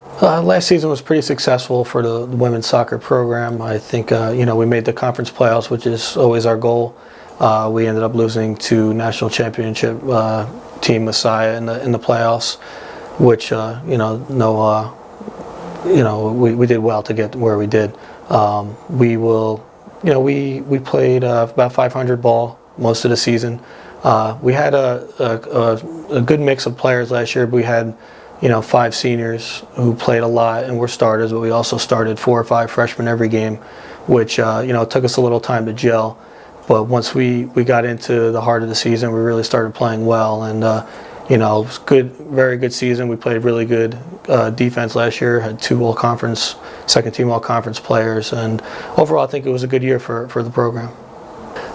Last season was pretty successful for the women's soccer program. I think we made the conference playoffs, which is always our goal. We ended up losing to national championship team Messiah in the playoffs, which we did well to get where we did. We played about 500 ball most of the season. We had a good mix of players last year. We had 5 seniors who played a lot and were starters, but we also started 4 or 5 freshmen every game, which it took us a little time to gel. But once we got into the heart of the season, we really started playing well, and it was good, very good season. We played really good defense last year. Had 2 all-conference, second-team all-conference players, and overall, I think it was a good year for the program.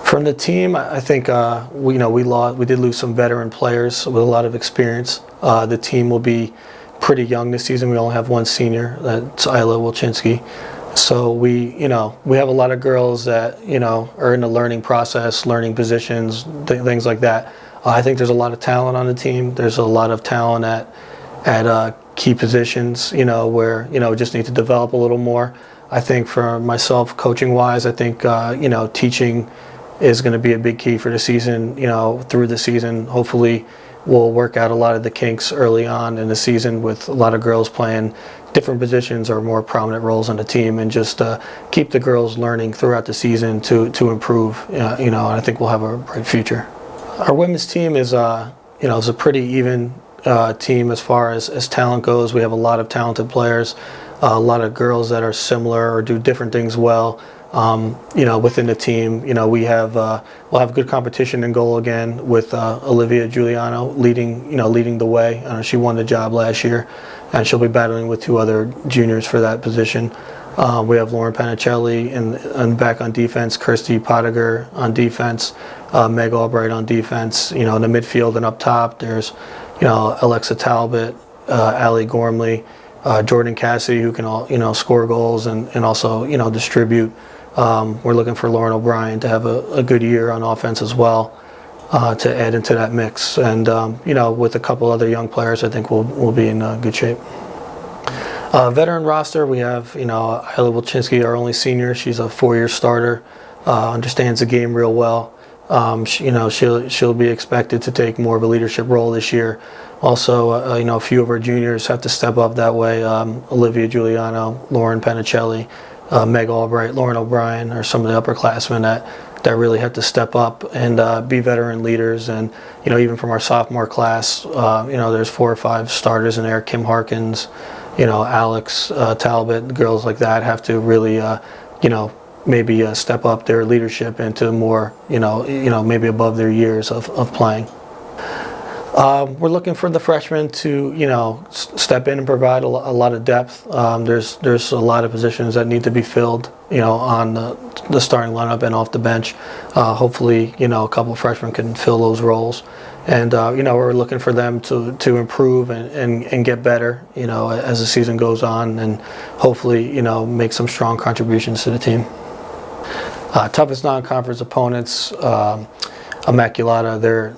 From the team, I think we did lose some veteran players with a lot of experience. The team will be pretty young this season. We only have 1 senior, that's Isla Wilczynski. So we have a lot of girls that are in the learning process, learning positions, things like that. I think there's a lot of talent on the team. There's a lot of talent at key positions, where just need to develop a little more. I think for myself, coaching-wise, I think teaching is going to be a big key for the season. Through the season, hopefully we'll work out a lot of the kinks early on in the season with a lot of girls playing different positions or more prominent roles on the team, and just keep the girls learning throughout the season to improve. And I think we'll have a bright future. Our women's team is is a pretty even team as far as talent goes. We have a lot of talented players, a lot of girls that are similar or do different things well. Within the team, we'll have good competition in goal again with Olivia Giuliano leading the way. She won the job last year, and she'll be battling with 2 other juniors for that position. We have Lauren Panicelli and back on defense, Kirsty Pottiger on defense, Meg Albright on defense. In the midfield and up top, there's Alexa Talbot, Allie Gormley, Jordan Cassidy, who can score goals and also distribute. We're looking for Lauren O'Brien to have a good year on offense as well, to add into that mix. And with a couple other young players, I think we'll be in good shape. Veteran roster, we have Isla Wilczynski, our only senior. She's a 4-year starter, understands the game real well. She'll be expected to take more of a leadership role this year. Also, a few of our juniors have to step up that way. Olivia Giuliano, Lauren Panicelli, Meg Albright, Lauren O'Brien are some of the upperclassmen that really have to step up and be veteran leaders. And even from our sophomore class, there's 4 or 5 starters in there. Kim Harkins, Alex Talbot, girls like that have to really maybe step up their leadership into more maybe above their years of playing. We're looking for the freshmen to step in and provide a lot of depth. There's a lot of positions that need to be filled on the starting lineup and off the bench. Hopefully a couple of freshmen can fill those roles, and we're looking for them to improve and get better as the season goes on, and hopefully make some strong contributions to the team. Toughest non-conference opponents. Immaculata, they're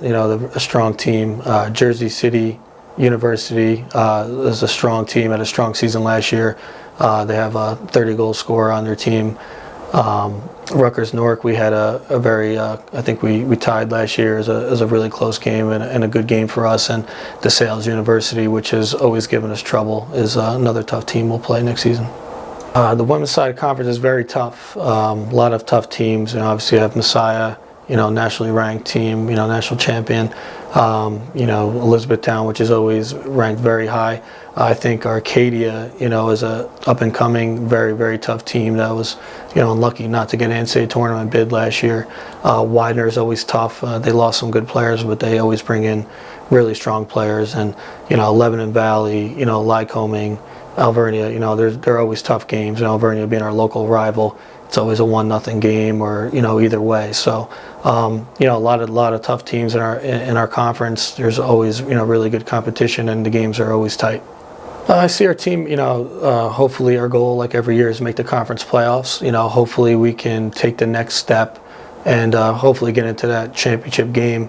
a strong team. Jersey City University is a strong team, had a strong season last year. They have a 30-goal scorer on their team. Rutgers Newark, we had a very I think we tied last year as a really close game and a good game for us. And DeSales University, which has always given us trouble, is another tough team we'll play next season. The women's side conference is very tough. A lot of tough teams. Obviously, you have Messiah, nationally ranked team, national champion. Elizabethtown, which is always ranked very high. I think Arcadia, is a up-and-coming, very, very tough team that was, unlucky not to get an NCAA tournament bid last year. Widener is always tough. They lost some good players, but they always bring in really strong players. And, Lebanon Valley, Lycoming, Alvernia, they're always tough games. Alvernia being our local rival, it's always a 1-0 game, or either way. So a lot of tough teams in our conference. There's always really good competition, and the games are always tight. I see our team. Hopefully our goal, like every year, is make the conference playoffs. Hopefully we can take the next step and hopefully get into that championship game,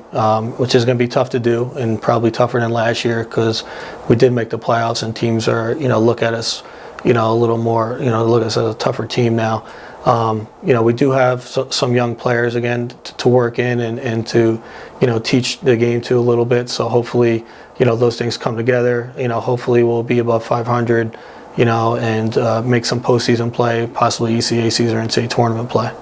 which is going to be tough to do and probably tougher than last year because we did make the playoffs and teams are, look at us, a little more, look at us as a tougher team now. We do have some young players again to work in and to, teach the game to a little bit. So hopefully, those things come together. Hopefully we'll be above 500, and make some postseason play, possibly ECACs or NCAA tournament play.